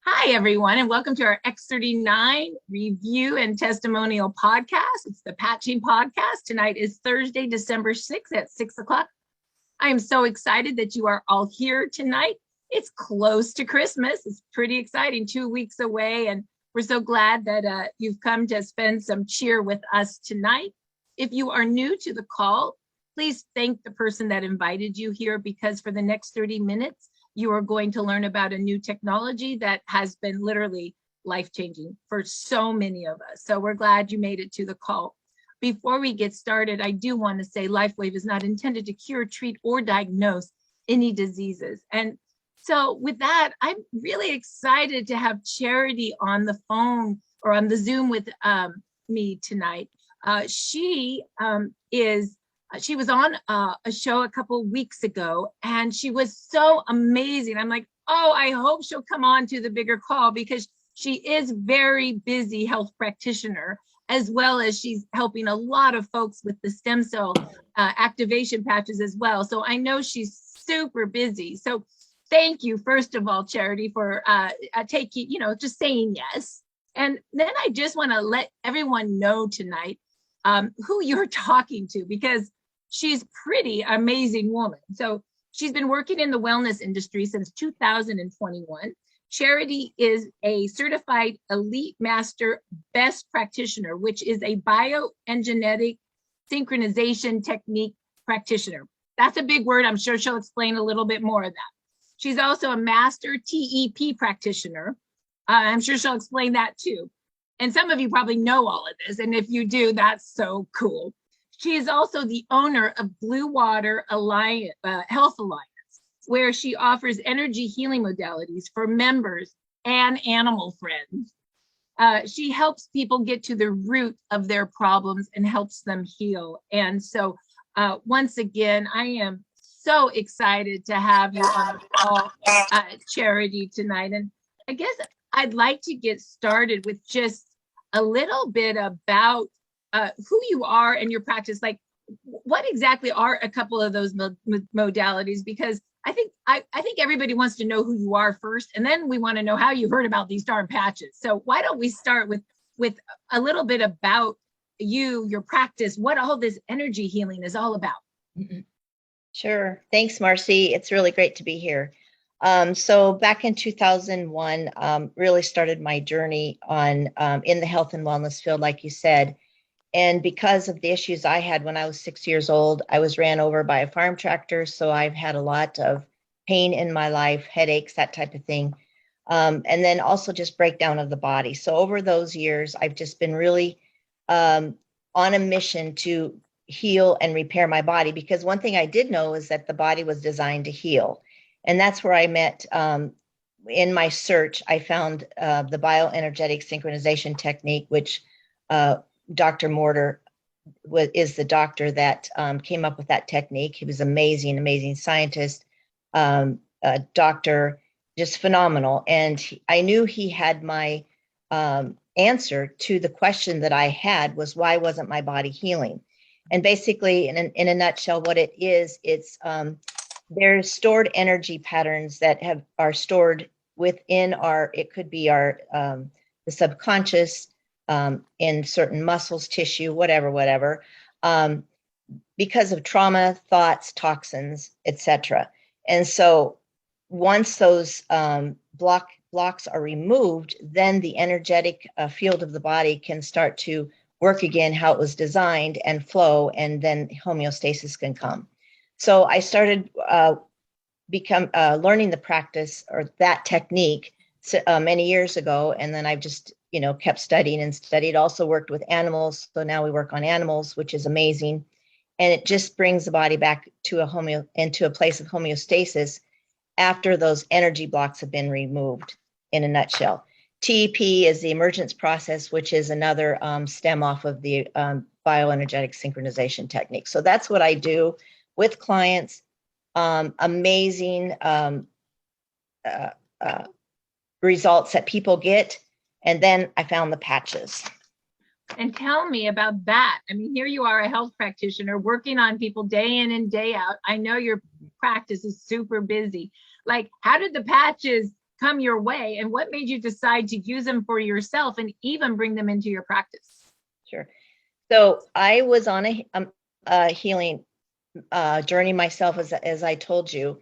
Hi, everyone, and welcome to our X39 review and testimonial podcast. It's the Patching Podcast. Tonight is Thursday, December 6th at 6 o'clock. I am so excited that you are all here tonight. It's close to Christmas. It's pretty exciting, 2 weeks away, and we're so glad that you've come to spend some cheer with us tonight. If you are new to the call, please thank the person that invited you here, because for the next 30 minutes, you are going to learn about a new technology that has been literally life-changing for so many of us. So we're glad you made it to the call. Before we get started, I do want to say LifeWave is not intended to cure, treat, or diagnose any diseases. And so with that, I'm really excited to have Charity on the phone or on the Zoom with me tonight. She was on a show a couple weeks ago, and she was so amazing. I'm like, oh, I hope she'll come on to the bigger call, because she is very busy health practitioner, as well as she's helping a lot of folks with the stem cell activation patches as well. So I know she's super busy. So thank you, first of all, Charity, for taking, just saying yes. And then I just want to let everyone know tonight who you're talking to, because she's pretty amazing woman. So she's been working in the wellness industry since 2021. Charity is a certified elite master best practitioner, which is a bioenergetic synchronization technique practitioner. That's a big word. I'm sure she'll explain a little bit more of that. She's also a master TEP practitioner. I'm sure she'll explain that too. And some of you probably know all of this. And if you do, that's so cool. She is also the owner of Blue Water Alliance, Health Alliance, where she offers energy healing modalities for members and animal friends. She helps people get to the root of their problems and helps them heal. And so once again, I am so excited to have you on the call, Charity, tonight. And I guess I'd like to get started with just a little bit about who you are and your practice. Like, what exactly are a couple of those modalities? Because I think everybody wants to know who you are first, and then we want to know how you heard about these darn patches. So why don't we start with a little bit about you, your practice, what all this energy healing is all about. Sure. Thanks, Marcy. It's really great to be here. So back in 2001, really started my journey on in the health and wellness field, like you said. And because of the issues I had when I was 6 years old, I was ran over by a farm tractor. So I've had a lot of pain in my life, headaches, that type of thing. And then also just breakdown of the body. So over those years, I've just been really on a mission to heal and repair my body, because one thing I did know is that the body was designed to heal. And that's where I met, in my search, I found the bioenergetic synchronization technique, which Dr. Mortar is the doctor that came up with that technique. He was amazing, amazing scientist, doctor, just phenomenal. And I knew he had my answer to the question that I had, was why wasn't my body healing? And basically, in a nutshell, what it is, it's there's stored energy patterns that are stored within it could be our the subconscious, in certain muscles, tissue, whatever, because of trauma, thoughts, toxins, etc. And so once those blocks are removed, then the energetic field of the body can start to work again how it was designed and flow, and then homeostasis can come. So I started learning the practice, or that technique, many years ago, and then I've just kept studying and studied. Also worked with animals, so now we work on animals, which is amazing, and it just brings the body back to into a place of homeostasis after those energy blocks have been removed. In a nutshell, TEP is the emergence process, which is another stem off of the bioenergetic synchronization technique. So that's what I do with clients. Amazing results that people get. And then I found the patches. And tell me about that. I mean, here you are, a health practitioner working on people day in and day out. I know your practice is super busy. Like, how did the patches come your way, and what made you decide to use them for yourself and even bring them into your practice? Sure. So I was on a healing journey myself, as I told you.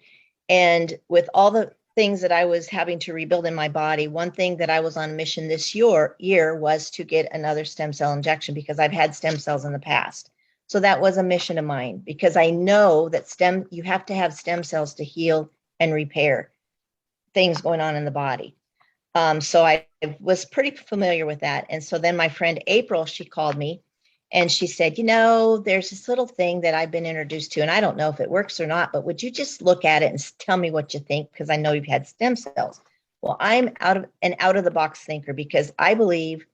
And with all the things that I was having to rebuild in my body, one thing that I was on mission this year was to get another stem cell injection, because I've had stem cells in the past. So that was a mission of mine, because I know that you have to have stem cells to heal and repair things going on in the body. So I was pretty familiar with that. And so then my friend April, she called me and she said, there's this little thing that I've been introduced to, and I don't know if it works or not, but would you just look at it and tell me what you think? Because I know you've had stem cells. Well, I'm out of the box thinker, because I believe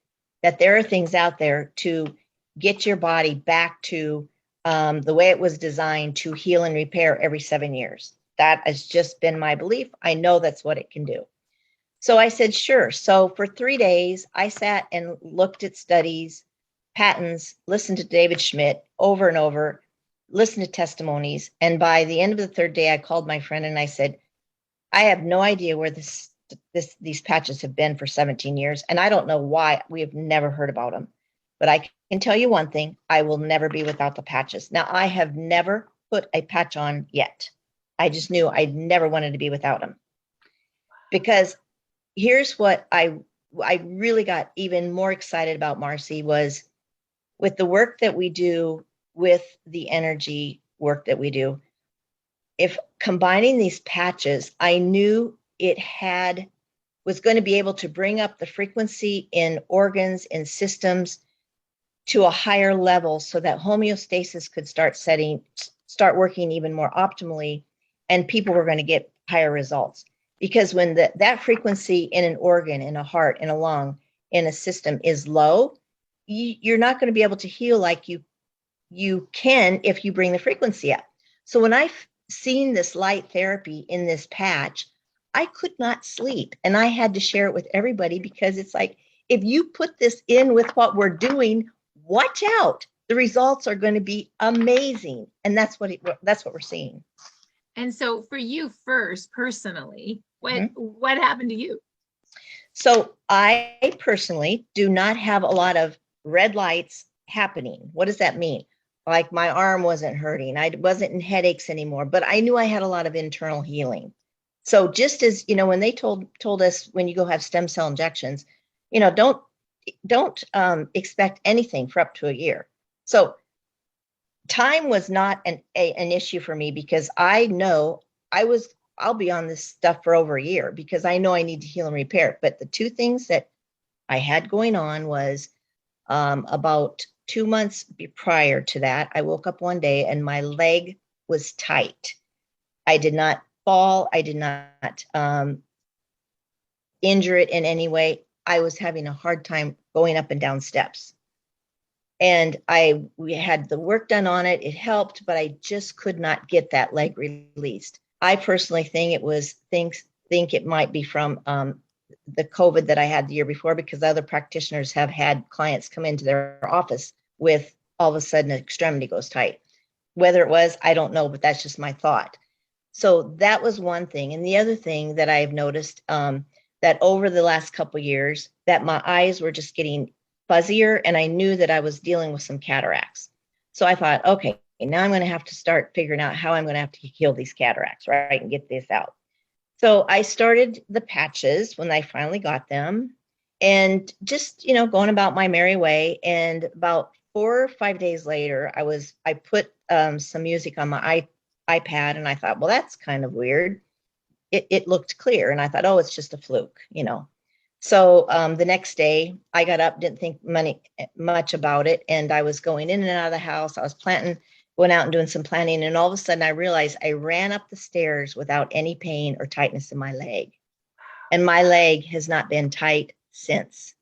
that there are things out there to get your body back to the way it was designed to heal and repair every 7 years. That has just been my belief. I know that's what it can do. So I said, sure. So for 3 days, I sat and looked at studies, patents, listened to David Schmidt over and over, listened to testimonies. And by the end of the 3rd day, I called my friend and I said, I have no idea where these patches have been for 17 years. And I don't know why we have never heard about them. But I can tell you one thing, I will never be without the patches. Now, I have never put a patch on yet. I just knew I never wanted to be without them. Because here's what I really got even more excited about, Marcy, was with the work that we do, with the energy work that we do, if combining these patches, I knew it was going to be able to bring up the frequency in organs and systems to a higher level, so that homeostasis could start working even more optimally, and people were going to get higher results. Because when that frequency in an organ, in a heart, in a lung, in a system is low, you're not going to be able to heal like you can if you bring the frequency up. So when I've seen this light therapy in this patch, I could not sleep, and I had to share it with everybody, because it's like, if you put this in with what we're doing, watch out. The results are going to be amazing. And that's what we're seeing. And so for you first, personally, what happened to you? So I personally do not have a lot of red lights happening. What does that mean? Like, my arm wasn't hurting. I wasn't in headaches anymore, but I knew I had a lot of internal healing. So just as, when they told us, when you go have stem cell injections, don't expect anything for up to a year. So time was not an issue for me, because I know I'll be on this stuff for over a year, because I know I need to heal and repair. But the two things that I had going on was about 2 months prior to that, I woke up one day and my leg was tight. I did not fall. I did not injure it in any way. I was having a hard time going up and down steps. And we had the work done on it. It helped, but I just could not get that leg released. I personally think it might be from the COVID that I had the year before, because other practitioners have had clients come into their office with all of a sudden an extremity goes tight. Whether it was, I don't know, but that's just my thought. So that was one thing. And the other thing that I've noticed, that over the last couple of years, that my eyes were just getting fuzzier, and I knew that I was dealing with some cataracts. So I thought, okay, now I'm going to have to start figuring out how I'm going to have to heal these cataracts, right, and get this out. So I started the patches when I finally got them, and just, going about my merry way. And about 4 or 5 days later, I put some music on my iPad, and I thought, well, that's kind of weird. It looked clear, and I thought, oh, it's just a fluke, So the next day I got up, didn't think much about it. And I was going in and out of the house. I was going out and doing some planning. And all of a sudden I realized I ran up the stairs without any pain or tightness in my leg. And my leg has not been tight since.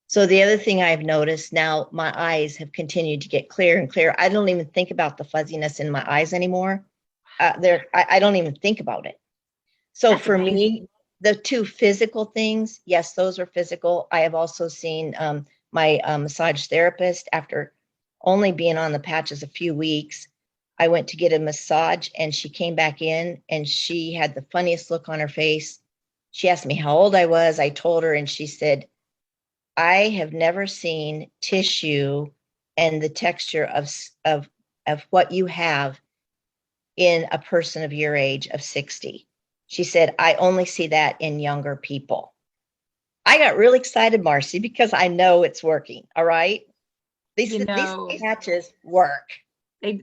So the other thing I've noticed now, my eyes have continued to get clearer and clearer. I don't even think about the fuzziness in my eyes anymore. I don't even think about it. So That's for amazing. me, the two physical things, yes, those are physical. I have also seen my massage therapist, after only being on the patches a few weeks. I went to get a massage, and she came back in, and she had the funniest look on her face. She asked me how old I was. I told her, and she said, I have never seen tissue and the texture of what you have in a person of your age of 60. She said, I only see that in younger people. I got really excited, Marcy, because I know it's working. All right. These patches work.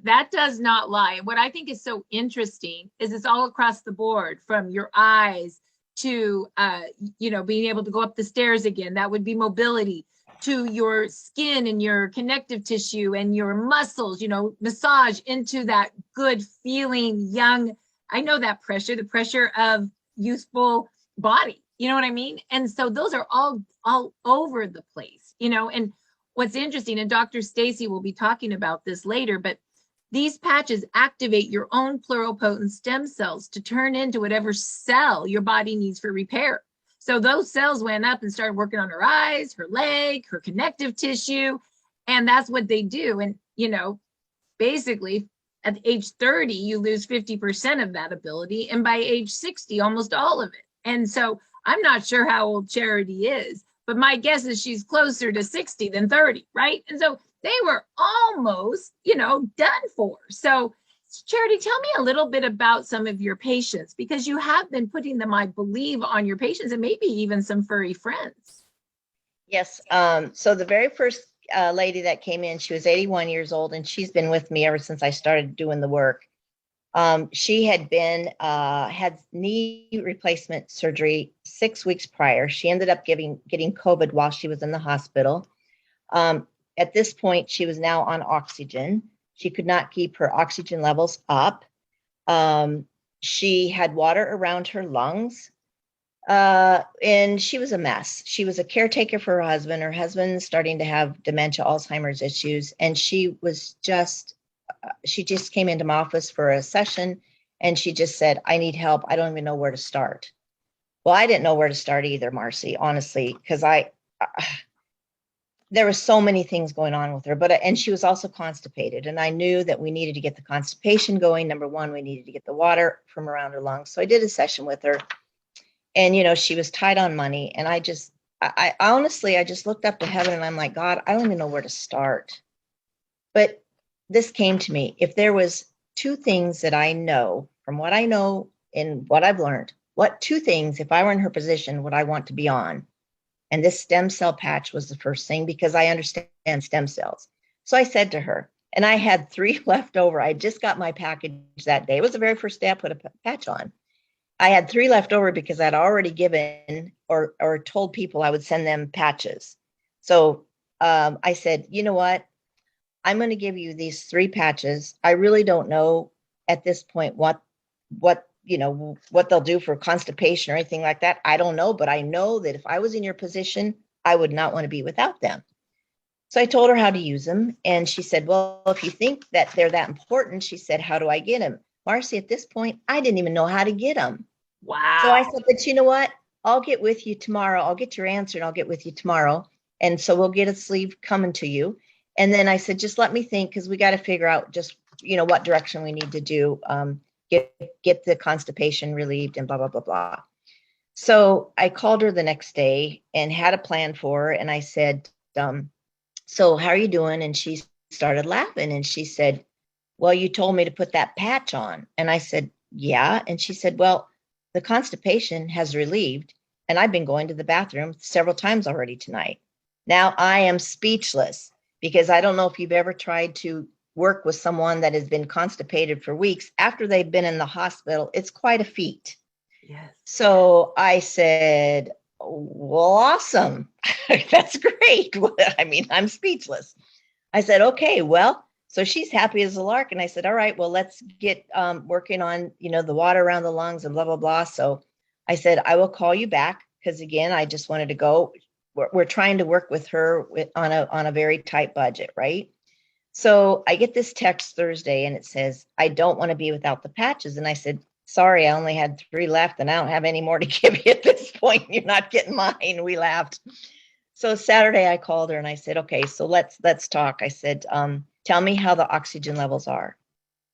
That does not lie. What I think is so interesting is it's all across the board, from your eyes to, being able to go up the stairs again. That would be mobility, to your skin and your connective tissue and your muscles, massage into that good feeling young. I know that the pressure of youthful body, you know what I mean? And so those are all over the place, and what's interesting, and Dr. Stacy will be talking about this later, but these patches activate your own pluripotent stem cells to turn into whatever cell your body needs for repair. So those cells went up and started working on her eyes, her leg, her connective tissue, and that's what they do. And, basically at age 30, you lose 50% of that ability. And by age 60, almost all of it. And so I'm not sure how old Charity is, but my guess is she's closer to 60 than 30, right? And so they were almost, done for. So Charity, tell me a little bit about some of your patients, because you have been putting them, I believe, on your patients and maybe even some furry friends. Yes. So the very first lady that came in, she was 81 years old, and she's been with me ever since I started doing the work. She had had knee replacement surgery 6 weeks prior. She ended up getting COVID while she was in the hospital. At this point, she was now on oxygen. She could not keep her oxygen levels up. She had water around her lungs, and she was a mess. She was a caretaker for her husband. Her husband's starting to have dementia, Alzheimer's issues, and she just came into my office for a session, and she just said, I need help. I don't even know where to start. Well, I didn't know where to start either, Marcy, honestly, because there were so many things going on with her, and she was also constipated. And I knew that we needed to get the constipation going. Number one, we needed to get the water from around her lungs. So I did a session with her, and, she was tight on money. And I honestly, I just looked up to heaven, and I'm like, God, I don't even know where to start. But this came to me. If there was two things that I know from what I know and what I've learned, what two things, if I were in her position, would I want to be on? And this stem cell patch was the first thing, because I understand stem cells. So I said to her, and I had 3 left over. I just got my package that day. It was the very first day I put a patch on. I had 3 left over because I'd already given or told people I would send them patches. So I said, you know what? I'm going to give you these 3 patches. I really don't know at this point what they'll do for constipation or anything like that. I don't know, but I know that if I was in your position, I would not want to be without them. So I told her how to use them. And she said, well, if you think that they're that important, she said, how do I get them? Marcy, at this point, I didn't even know how to get them. Wow. So I said, but you know what? I'll get with you tomorrow. I'll get your answer, and I'll get with you tomorrow. And so we'll get a sleeve coming to you. And then I said, just let me think, because we got to figure out just, what direction we need to do. Get the constipation relieved and blah, blah, blah, blah. So I called her the next day and had a plan for her. And I said, so how are you doing? And she started laughing, and she said, well, you told me to put that patch on. And I said, yeah. And she said, well, the constipation has relieved, and I've been going to the bathroom several times already tonight. Now I am speechless, because I don't know if you've ever tried to work with someone that has been constipated for weeks after they've been in the hospital. It's quite a feat. Yes. So I said, well, awesome. That's great. I mean, I'm speechless. I said, okay, well, so she's happy as a lark. And I said, all right, well, let's get working on, the water around the lungs and blah, blah, blah. So I said, I will call you back, because again, I just wanted to go. We're trying to work with her on a very tight budget, right? So I get this text Thursday, and it says, I don't want to be without the patches. And I said, sorry, I only had 3 left, and I don't have any more to give you at this point. You're not getting mine. We laughed. So Saturday I called her and I said, okay, so let's talk. I said, tell me how the oxygen levels are.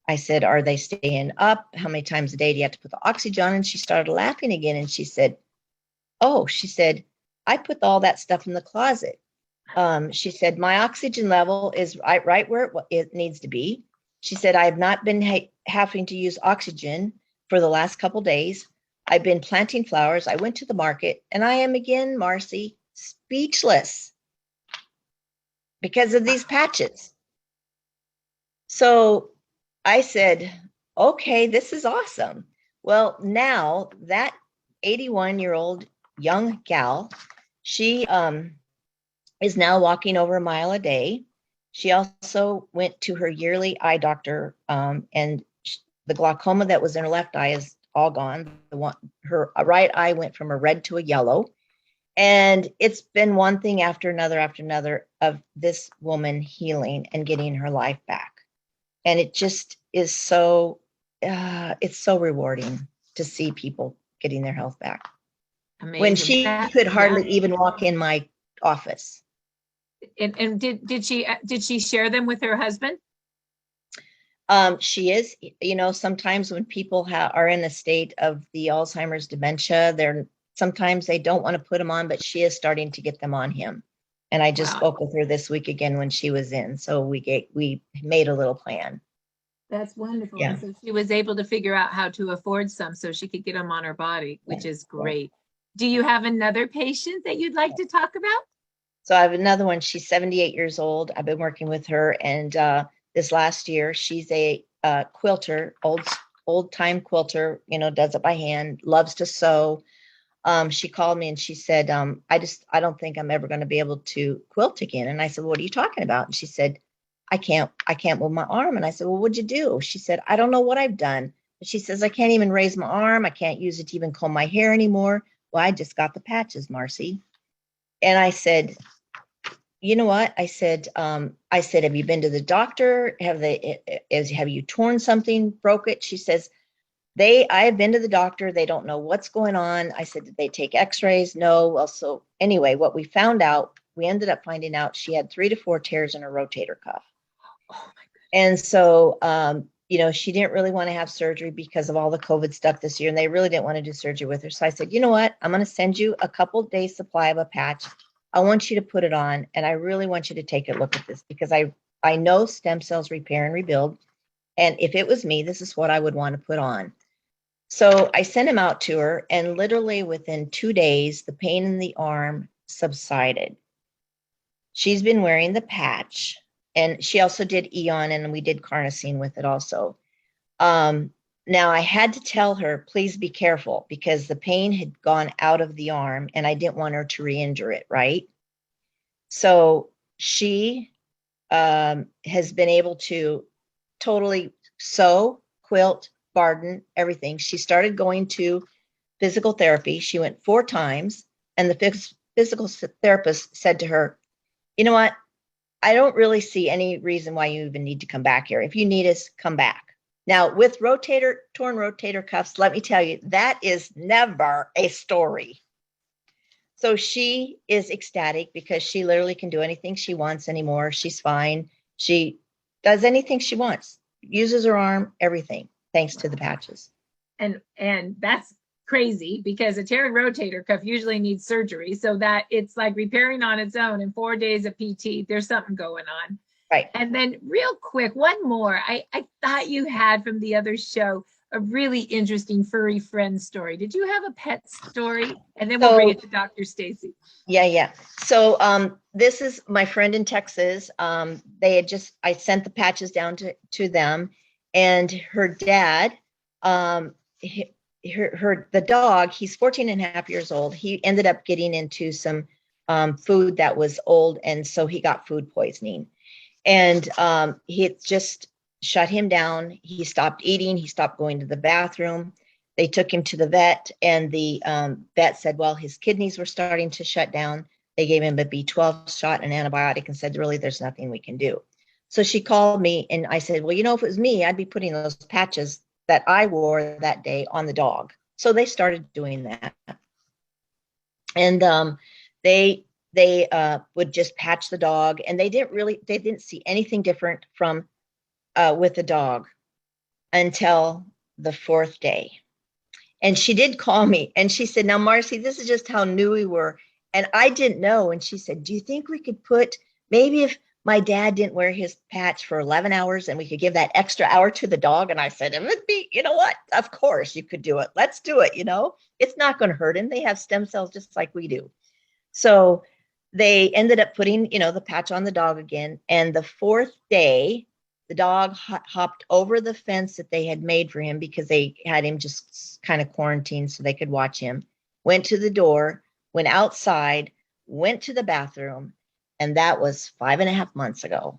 I said, are they staying up? How many times a day do you have to put the oxygen on? And she started laughing again. And she said, oh, she said, I put all that stuff in the closet. She said, my oxygen level is right where it needs to be. She said, I have not been having to use oxygen for the last couple days. I've been planting flowers. I went to the market, and I am again, Marcy, speechless because of these patches. So I said, okay, this is awesome. Well, now that 81-year-old young gal, she is now walking over a mile a day. She also went to her yearly eye doctor, and the glaucoma that was in her left eye is all gone. Her right eye went from a red to a yellow. And it's been one thing after another of this woman healing and getting her life back. And it just is so, it's so rewarding to see people getting their health back. Amazing. When she could hardly even walk in my office. And did she share them with her husband? She is, sometimes when people are in a state of the Alzheimer's dementia, sometimes they don't want to put them on, but she is starting to get them on him. And I just spoke with her this week again when she was in. So we made a little plan. That's wonderful. Yeah. And so she was able to figure out how to afford some so she could get them on her body, which is great. Do you have another patient that you'd like to talk about? So I have another one. She's 78 years old. I've been working with her. And this last year, she's a quilter, old time quilter, does it by hand, loves to sew. She called me and she said, I don't think I'm ever going to be able to quilt again. And I said, what are you talking about? And she said, I can't move my arm. And I said, well, what'd you do? She said, I don't know what I've done. But she says, I can't even raise my arm. I can't use it to even comb my hair anymore. Well, I just got the patches, Marcy. And I said, you know what? I said, have you been to the doctor? Have you torn something, broke it? She says, I have been to the doctor. They don't know what's going on. I said, did they take x-rays? No. Well, so anyway, what we ended up finding out she had 3 to 4 tears in her rotator cuff. Oh my goodness. And so, she didn't really want to have surgery because of all the COVID stuff this year. And they really didn't want to do surgery with her. So I said, you know what? I'm going to send you a couple days supply of a patch. I want you to put it on. And I really want you to take a look at this because I know stem cells repair and rebuild. And if it was me, this is what I would want to put on. So I sent him out to her, and literally within 2 days, the pain in the arm subsided. She's been wearing the patch, and she also did Eon, and we did carnosine with it also. Now I had to tell her, please be careful, because the pain had gone out of the arm, and I didn't want her to re-injure it, right? So she has been able to totally sew, quilt, garden, everything. She started going to physical therapy. She went 4 times, and the physical therapist said to her, you know what? I don't really see any reason why you even need to come back here. If you need us, come back. Now, with torn rotator cuffs, let me tell you, that is never a story. So she is ecstatic because she literally can do anything she wants anymore. She's fine. She does anything she wants, uses her arm, everything, thanks to the patches. And that's crazy because a teared rotator cuff usually needs surgery. So that it's like repairing on its own in 4 days of PT. There's something going on. Right. And then real quick, one more. I thought you had from the other show a really interesting furry friend story. Did you have a pet story? And then we'll bring it to Dr. Stacy. Yeah. So this is my friend in Texas. I sent the patches down to them, and her dad, the dog, he's 14 and a half years old. He ended up getting into some food that was old, and so he got food poisoning. And he just shut him down. He stopped eating. He stopped going to the bathroom. They took him to the vet, and the vet said, well, his kidneys were starting to shut down. They gave him a B12 shot, an antibiotic, and said, really, there's nothing we can do. So she called me, and I said, well, if it was me, I'd be putting those patches that I wore that day on the dog. So they started doing that. And they would just patch the dog, and they didn't see anything different from with the dog until the 4th day. And she did call me and she said, now, Marcy, this is just how new we were. And I didn't know. And she said, do you think we could put, maybe if my dad didn't wear his patch for 11 hours and we could give that extra hour to the dog? And I said, it would be, you know what? Of course you could do it. Let's do it. It's not going to hurt him. They have stem cells just like we do. So they ended up putting, the patch on the dog again. And the fourth day, the dog hopped over the fence that they had made for him because they had him just kind of quarantined so they could watch him, went to the door, went outside, went to the bathroom, and that was 5.5 months ago.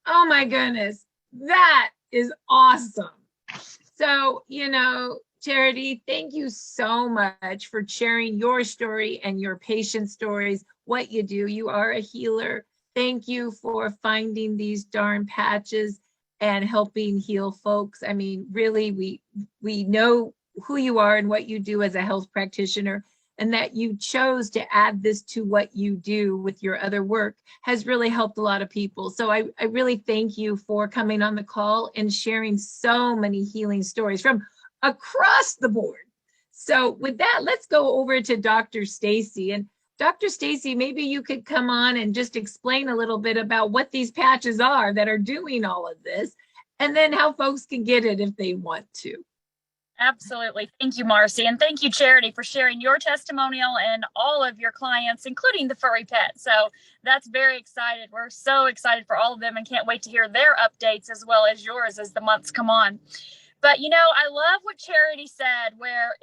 Oh my goodness, that is awesome. So, Charity, thank you so much for sharing your story and your patient stories, what you do. You are a healer. Thank you for finding these darn patches and helping heal folks. I mean, really, we know who you are and what you do as a health practitioner, and that you chose to add this to what you do with your other work has really helped a lot of people. So I really thank you for coming on the call and sharing so many healing stories from across the board. So with that, let's go over to Dr. Stacy. And Dr. Stacy, maybe you could come on and just explain a little bit about what these patches are that are doing all of this, and then how folks can get it if they want to. Absolutely. Thank you, Marcy. And thank you, Charity, for sharing your testimonial and all of your clients, including the furry pet. So that's very excited. We're so excited for all of them and can't wait to hear their updates as well as yours as the months come on. But, I love what Charity said, where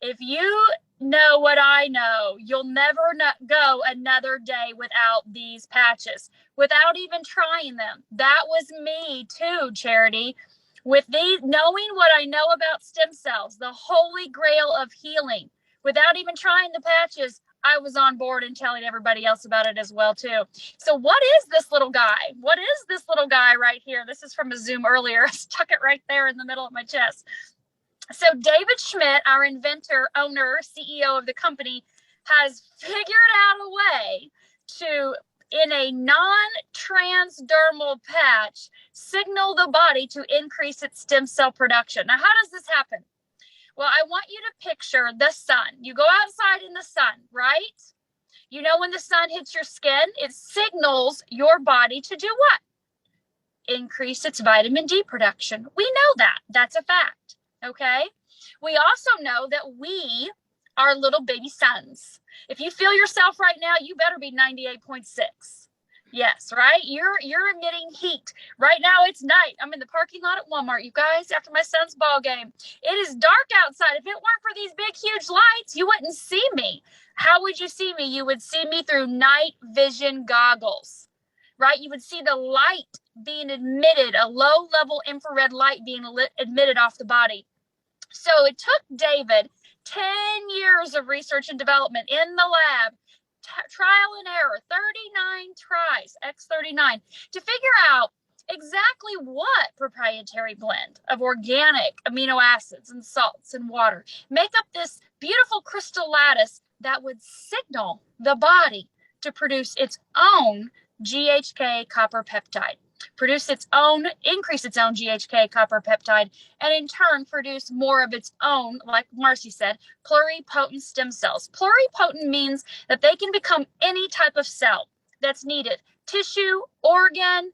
if you know what I know, you'll never go another day without these patches, without even trying them. That was me too, Charity. With these, knowing what I know about stem cells, the holy grail of healing, without even trying the patches, I was on board and telling everybody else about it as well too. So what is this little guy? What is this little guy right here? This is from a Zoom earlier. I stuck it right there in the middle of my chest. So David Schmidt, our inventor, owner, CEO of the company, has figured out a way to, in a non-transdermal patch, signal the body to increase its stem cell production. Now, how does this happen? Well, I want you to picture the sun. You go outside in the sun, right? When the sun hits your skin, it signals your body to do what? Increase its vitamin D production. We know that. That's a fact. Okay? We also know that we are little baby suns. If you feel yourself right now, you better be 98.6. Yes, right? You're emitting heat. Right now it's night. I'm in the parking lot at Walmart, you guys, after my son's ball game. It is dark outside. If it weren't for these big, huge lights, you wouldn't see me. How would you see me? You would see me through night vision goggles, right? You would see the light being emitted, a low-level infrared light being emitted off the body. So it took David 10 years of research and development in the lab, trial and error, 39 tries, X39, to figure out exactly what proprietary blend of organic amino acids and salts and water make up this beautiful crystal lattice that would signal the body to produce its own GHK copper peptide, increase its own GHK copper peptide, and in turn produce more of its own, like Marcy said, pluripotent stem cells. Pluripotent means that they can become any type of cell that's needed. Tissue, organ,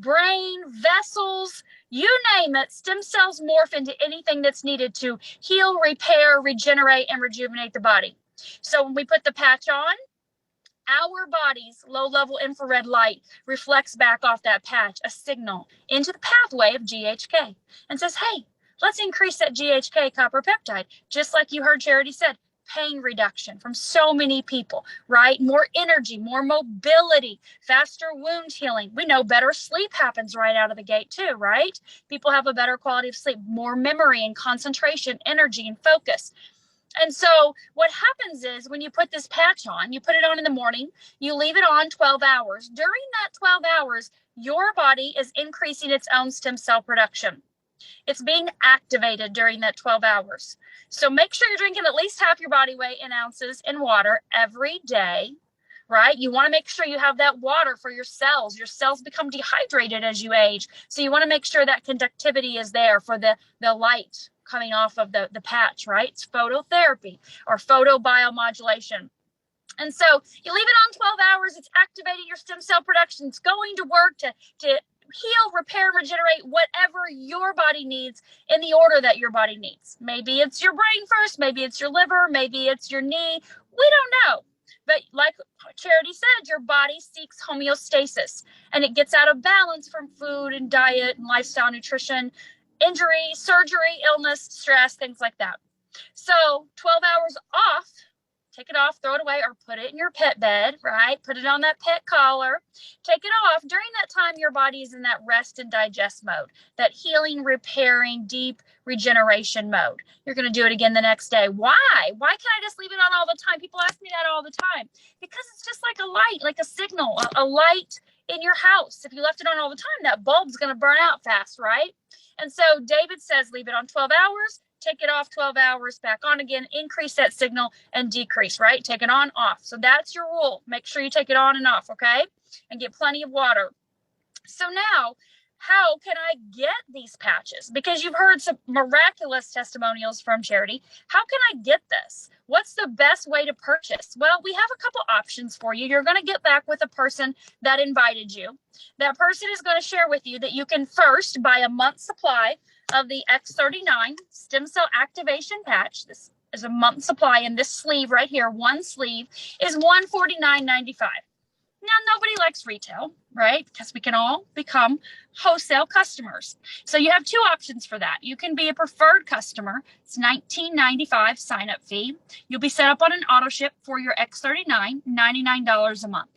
brain, vessels, you name it. Stem cells morph into anything that's needed to heal, repair, regenerate, and rejuvenate the body. So when we put the patch on, our body's low-level infrared light reflects back off that patch a signal into the pathway of GHK and says, hey, let's increase that GHK copper peptide. Just like you heard Charity said, pain reduction from so many people, right? More energy, more mobility, faster wound healing. We know better sleep happens right out of the gate too, right? People have a better quality of sleep, more memory and concentration, energy and focus. And so what happens is when you put this patch on, you put it on in the morning, you leave it on 12 hours. During that 12 hours, your body is increasing its own stem cell production. It's being activated during that 12 hours. So make sure you're drinking at least half your body weight in ounces in water every day, right? You want to make sure you have that water for your cells. Your cells become dehydrated as you age. So you want to make sure that conductivity is there for the light coming off of the patch, right? It's phototherapy or photobiomodulation. And so you leave it on 12 hours, it's activating your stem cell production. It's going to work to heal, repair, regenerate whatever your body needs in the order that your body needs. Maybe it's your brain first, maybe it's your liver, maybe it's your knee. We don't know. But like Charity said, your body seeks homeostasis and it gets out of balance from food and diet and lifestyle, nutrition, injury, surgery, illness, stress, things like that. So 12 hours off, take it off, throw it away, or put it in your pet bed, right? Put it on that pet collar, take it off. During that time, your body is in that rest and digest mode, that healing, repairing, deep regeneration mode. You're going to do it again the next day. Why? Why can't I just leave it on all the time? People ask me that all the time. Because it's just like a light, like a signal, a light in your house. If you left it on all the time, that bulb's going to burn out fast, right? And so David says, leave it on 12 hours. Take it off 12 hours, back on again, increase that signal and decrease, right? Take it on, off. So that's your rule. Make sure you take it on and off, okay? And get plenty of water. So now, how can I get these patches? Because you've heard some miraculous testimonials from Charity. How can I get this? What's the best way to purchase? Well, we have a couple options for you. You're going to get back with a person that invited you. That person is going to share with you that you can first buy a month's supply of the X39 stem cell activation patch. This is a month supply in this sleeve right here. One sleeve is $149.95. Now, nobody likes retail, right? Because we can all become wholesale customers. So you have two options for that. You can be a preferred customer. It's $19.95 sign-up fee. You'll be set up on an auto ship for your X39, $99 a month.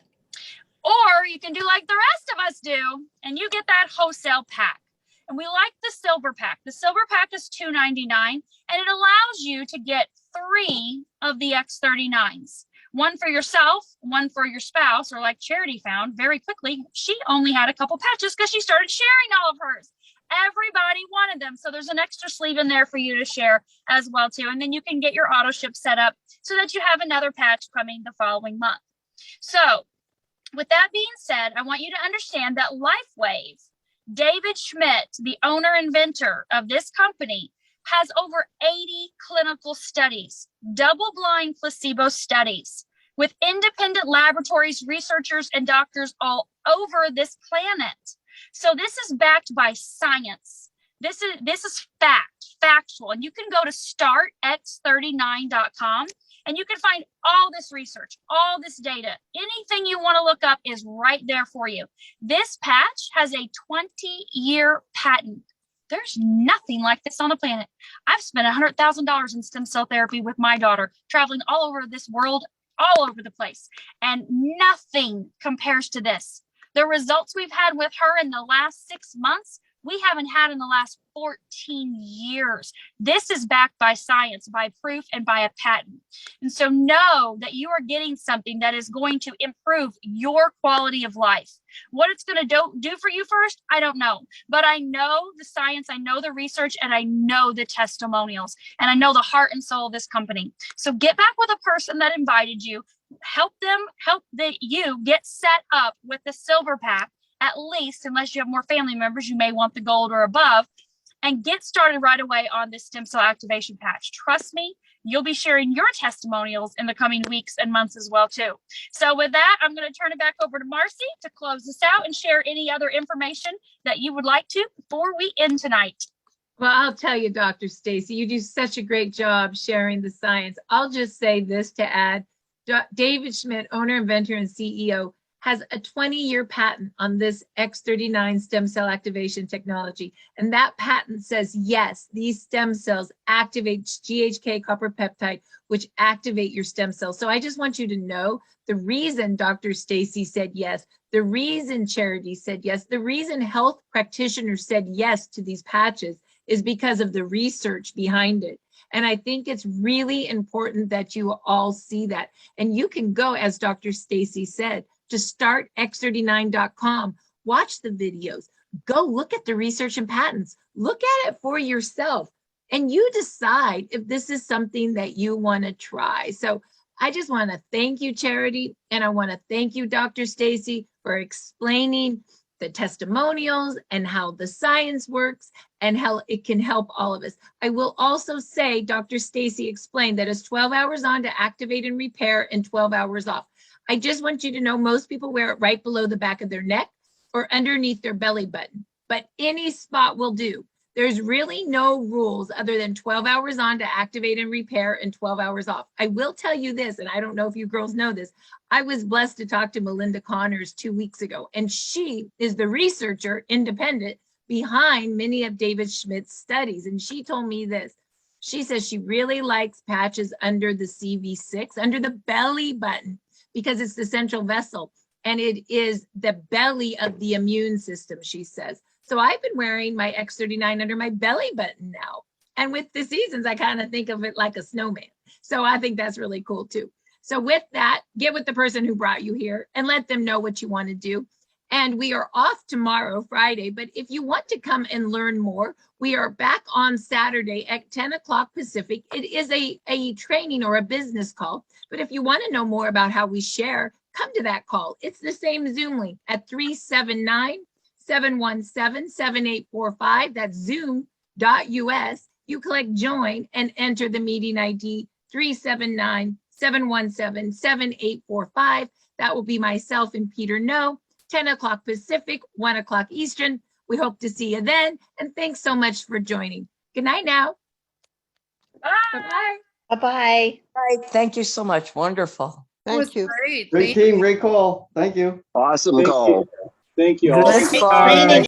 Or you can do like the rest of us do, and you get that wholesale pack. And we like the silver pack. The silver pack is $2.99, and it allows you to get 3 of the X39s. One for yourself, one for your spouse, or like Charity found very quickly, she only had a couple patches because she started sharing all of hers. Everybody wanted them. So there's an extra sleeve in there for you to share as well too. And then you can get your auto ship set up so that you have another patch coming the following month. So with that being said, I want you to understand that LifeWave, David Schmidt, the owner inventor of this company, has over 80 clinical studies, double-blind placebo studies with independent laboratories, researchers, and doctors all over this planet. So this is backed by science. This is factual. And you can go to startx39.com and you can find all this research, all this data. Anything you want to look up is right there for you. This patch has a 20-year patent. There's nothing like this on the planet. I've spent $100,000 in stem cell therapy with my daughter, traveling all over this world, all over the place, and nothing compares to this. The results we've had with her in the last 6 months, we haven't had in the last 14 years. This is backed by science, by proof, and by a patent. And so know that you are getting something that is going to improve your quality of life. What it's going to do for you first, I don't know. But I know the science, I know the research, and I know the testimonials, and I know the heart and soul of this company. So get back with a person that invited you. Help you get set up with the silver pack, at least, unless you have more family members, you may want the gold or above, and get started right away on this stem cell activation patch. Trust me, you'll be sharing your testimonials in the coming weeks and months as well, too. So with that, I'm going to turn it back over to Marcy to close this out and share any other information that you would like to before we end tonight. Well, I'll tell you, Dr. Stacy, you do such a great job sharing the science. I'll just say this to add. David Schmidt, owner, inventor, and CEO, has a 20-year patent on this X39 stem cell activation technology. And that patent says, yes, these stem cells activate GHK copper peptide, which activate your stem cells. So I just want you to know the reason Dr. Stacy said yes, the reason Charity said yes, the reason health practitioners said yes to these patches is because of the research behind it. And I think it's really important that you all see that. And you can go, as Dr. Stacy said, to startx39.com, watch the videos, go look at the research and patents, look at it for yourself, and you decide if this is something that you want to try. So I just want to thank you, Charity, and I want to thank you, Dr. Stacy, for explaining the testimonials and how the science works and how it can help all of us. I will also say, Dr. Stacy explained that it's 12 hours on to activate and repair and 12 hours off. I just want you to know most people wear it right below the back of their neck or underneath their belly button, but any spot will do. There's really no rules other than 12 hours on to activate and repair and 12 hours off. I will tell you this, and I don't know if you girls know this. I was blessed to talk to Melinda Connors 2 weeks ago, and she is the researcher, independent, behind many of David Schmidt's studies. And she told me this. She says she really likes patches under the CV6, under the belly button, because it's the central vessel and it is the belly of the immune system, she says. So I've been wearing my X39 under my belly button now. And with the seasons, I kind of think of it like a snowman. So I think that's really cool too. So with that, get with the person who brought you here and let them know what you want to do. And we are off tomorrow, Friday. But if you want to come and learn more, we are back on Saturday at 10 o'clock Pacific. It is a training or a business call. But if you want to know more about how we share, come to that call. It's the same Zoom link at 379-717-7845. That's zoom.us. You click join and enter the meeting ID 379-717-7845. That will be myself and Peter No, 10 o'clock Pacific, 1 o'clock Eastern. We hope to see you then. And thanks so much for joining. Good night now. Bye. Bye-bye. Bye-bye. All right. Thank you so much. Wonderful. Thank you. Great. Great team, great call. Thank you. Awesome Thank call. you. Thank you all. Goodbye.